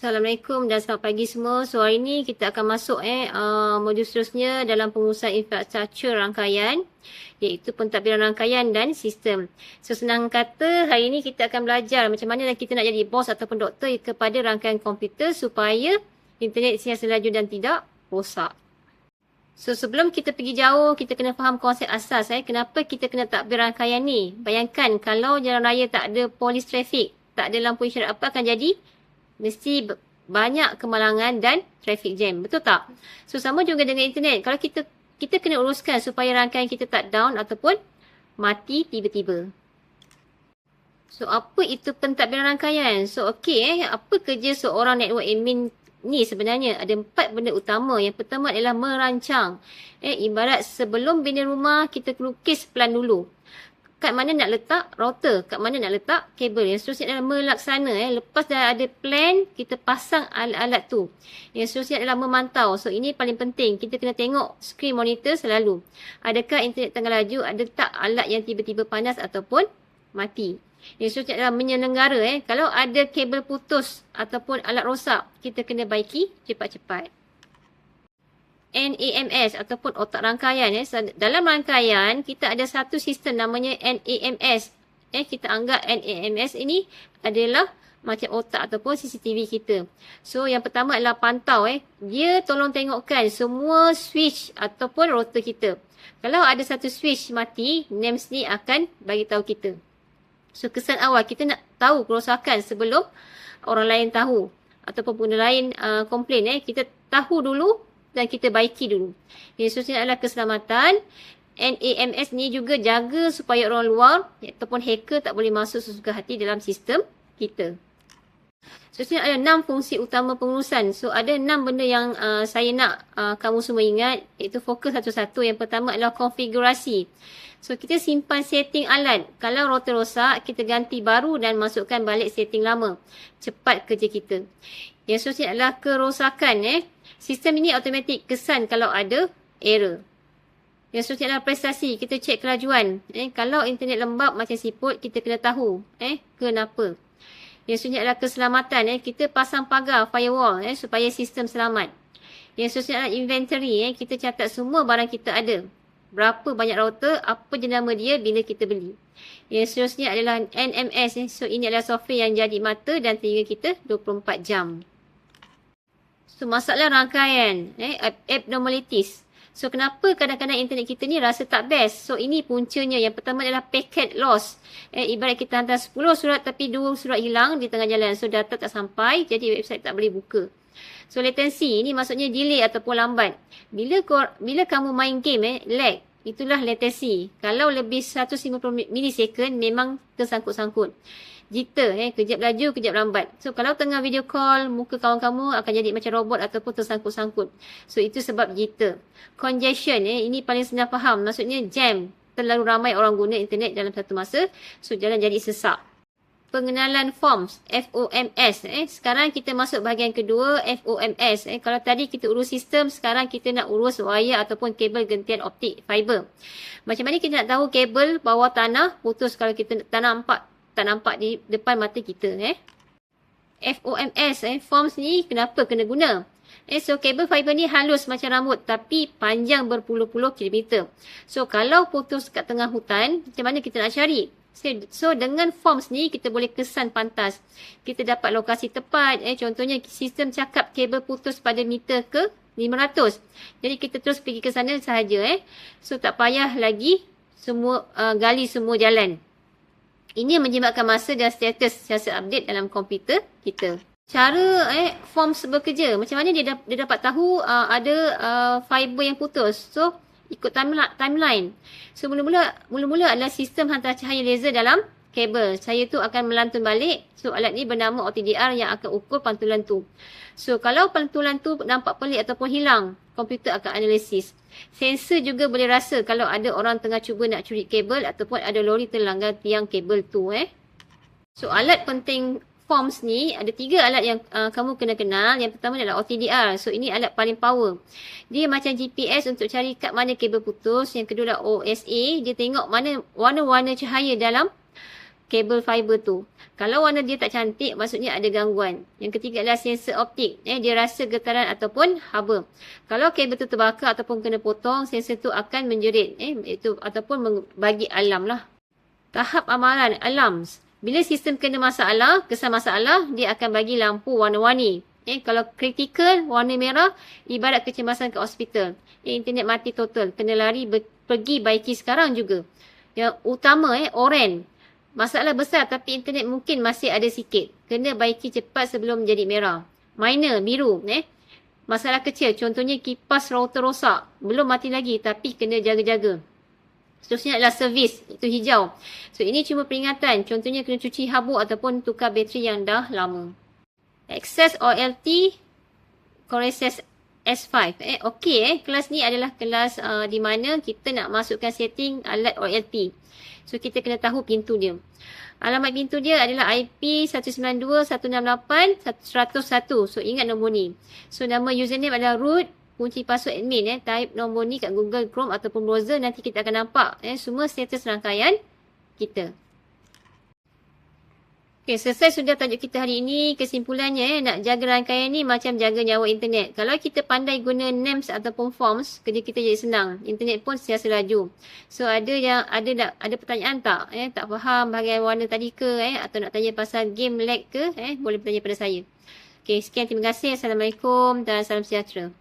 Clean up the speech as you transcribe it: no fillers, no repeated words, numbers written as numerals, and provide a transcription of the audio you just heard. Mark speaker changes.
Speaker 1: Assalamualaikum dan selamat pagi semua. So hari ni kita akan masuk modul seterusnya dalam pengurusan infrastruktur rangkaian, iaitu pentadbiran rangkaian dan sistem. So senang kata, hari ni kita akan belajar macam mana kita nak jadi bos ataupun doktor kepada rangkaian komputer supaya internet siasat laju dan tidak rosak. So sebelum kita pergi jauh, kita kena faham konsep asas kenapa kita kena tadbir rangkaian ni. Bayangkan kalau jalan raya tak ada polis trafik, tak ada lampu isyarat, apa akan jadi? Mesti banyak kemalangan dan traffic jam. Betul tak? So sama juga dengan internet. Kalau kita kena uruskan supaya rangkaian kita tak down ataupun mati tiba-tiba. So apa itu pentadbiran rangkaian? So okey, apa kerja seorang network admin ni sebenarnya? Ada 4 benda utama. Yang pertama adalah merancang. Ibarat sebelum bina rumah, kita lukis plan dulu. Kat mana nak letak router, kat mana nak letak kabel. Yang seterusnya adalah melaksana. Lepas dah ada plan, kita pasang alat-alat tu. Yang seterusnya adalah memantau. So ini paling penting. Kita kena tengok screen monitor selalu. Adakah internet tengah laju, ada tak alat yang tiba-tiba panas ataupun mati. Yang seterusnya adalah menyelenggara. Kalau ada kabel putus ataupun alat rosak, kita kena baiki cepat-cepat. NAMS ataupun otak rangkaian. Dalam rangkaian, kita ada satu sistem namanya NAMS. Kita anggap NAMS ini adalah macam otak ataupun CCTV kita. So, yang pertama adalah pantau. Dia tolong tengokkan semua switch ataupun router kita. Kalau ada satu switch mati, NAMS ni akan bagi tahu kita. So, kesan awal, kita nak tahu kerosakan sebelum orang lain tahu. Ataupun pengguna lain komplain. Kita tahu dulu dan kita baiki dulu. Yang seterusnya adalah keselamatan. NAMS ni juga jaga supaya orang luar ataupun hacker tak boleh masuk sesuka hati dalam sistem kita. Seterusnya ada 6 fungsi utama pengurusan. So ada 6 benda yang saya nak kamu semua ingat, iaitu fokus satu-satu. Yang pertama adalah konfigurasi. So kita simpan setting alat. Kalau router rosak, kita ganti baru dan masukkan balik setting lama. Cepat kerja kita. Yang seterusnya adalah kerosakan. Sistem ini automatik kesan kalau ada error. Yang seterusnya adalah prestasi. Kita cek kelajuan. Kalau internet lembab macam siput, kita kena tahu kenapa. Yang seterusnya adalah keselamatan. Kita pasang pagar firewall supaya sistem selamat. Yang seterusnya adalah inventory. Kita catat semua barang kita ada. Berapa banyak router, apa jenama dia bila kita beli. Yang seterusnya adalah NMS. So ini adalah software yang jadi mata dan telinga kita 24 jam. So, masalah rangkaian, abnormalities. So, kenapa kadang-kadang internet kita ni rasa tak best? So, ini puncanya. Yang pertama adalah packet loss. Ibarat kita hantar 10 surat tapi 2 surat hilang di tengah jalan. So, data tak sampai, jadi website tak boleh buka. So, latency, ini maksudnya delay ataupun lambat. Bila kamu main game, lag. Itulah latency. Kalau lebih 150 milisecond, memang tersangkut-sangkut. Jitter, kejap laju, kejap lambat. So, kalau tengah video call, muka kawan kamu akan jadi macam robot ataupun tersangkut-sangkut. So, itu sebab jitter. Congestion, ini paling senang faham. Maksudnya jam. Terlalu ramai orang guna internet dalam satu masa. So, jalan jadi sesak. Pengenalan forms, FOMS. Sekarang kita masuk bahagian kedua, FOMS. Kalau tadi kita urus sistem, sekarang kita nak urus wire ataupun kabel gentian optik, fiber. Macam mana kita nak tahu kabel bawah tanah putus kalau kita tak nampak di depan mata kita. FOMS, forms ni kenapa kena guna? So, kabel fiber ni halus macam rambut tapi panjang berpuluh-puluh kilometer. So, kalau putus kat tengah hutan, macam mana kita nak cari? So, dengan forms ni, kita boleh kesan pantas. Kita dapat lokasi tepat. Contohnya, sistem cakap kabel putus pada meter ke 500. Jadi, kita terus pergi ke sana sahaja. So, tak payah lagi gali semua jalan. Ini menjimatkan masa dan status siasat update dalam komputer kita. Cara forms bekerja. Macam mana dia dapat tahu ada fiber yang putus. So, ikut timeline. So, mula-mula adalah sistem hantar cahaya laser dalam kabel. Cahaya tu akan melantun balik. So, alat ni bernama OTDR yang akan ukur pantulan tu. So, kalau pantulan tu nampak pelik ataupun hilang, komputer akan analisis. Sensor juga boleh rasa kalau ada orang tengah cuba nak curi kabel ataupun ada lori terlanggar tiang kabel tu. So, alat penting forms ni, ada 3 alat yang kamu kena kenal. Yang pertama adalah OTDR. So, ini alat paling power. Dia macam GPS untuk cari kat mana kabel putus. Yang kedua adalah OSA. Dia tengok mana warna-warna cahaya dalam kabel fiber tu. Kalau warna dia tak cantik, maksudnya ada gangguan. Yang ketiga adalah sensor optik. Dia rasa getaran ataupun haba. Kalau kabel tu terbakar ataupun kena potong, sensor tu akan menjerit. Itu ataupun bagi alarm lah. Tahap amalan, alarms. Bila sistem kena masalah, kesan masalah, dia akan bagi lampu warna-warni. Kalau kritikal, warna merah, ibarat kecemasan ke hospital. Internet mati total. Kena lari pergi baiki sekarang juga. Yang utama, oren. Masalah besar tapi internet mungkin masih ada sikit. Kena baiki cepat sebelum menjadi merah. Minor, biru. Masalah kecil, contohnya kipas router rosak. Belum mati lagi tapi kena jaga-jaga. Seterusnya adalah servis, itu hijau. So ini cuma peringatan. Contohnya kena cuci habuk ataupun tukar bateri yang dah lama. Access OLT Coreses S5. Okey, kelas ni adalah kelas di mana kita nak masukkan setting alat OLT. So kita kena tahu pintu dia. Alamat pintu dia adalah IP 192.168.101. So ingat nombor ni. So nama username adalah root, kunci password admin. Type nombor ni kat Google Chrome ataupun browser, nanti kita akan nampak semua status rangkaian kita. Okay, selesai sudah tajuk kita hari ini. Kesimpulannya, nak jaga rangkaian ni macam jaga nyawa internet. Kalau kita pandai guna names ataupun forms, kerja kita jadi senang. Internet pun sentiasa laju. So ada pertanyaan tak? Tak faham bahagian warna tadi ke? Atau nak tanya pasal game lag ke? Boleh bertanya pada saya. Okay, sekian, terima kasih. Assalamualaikum dan salam sejahtera.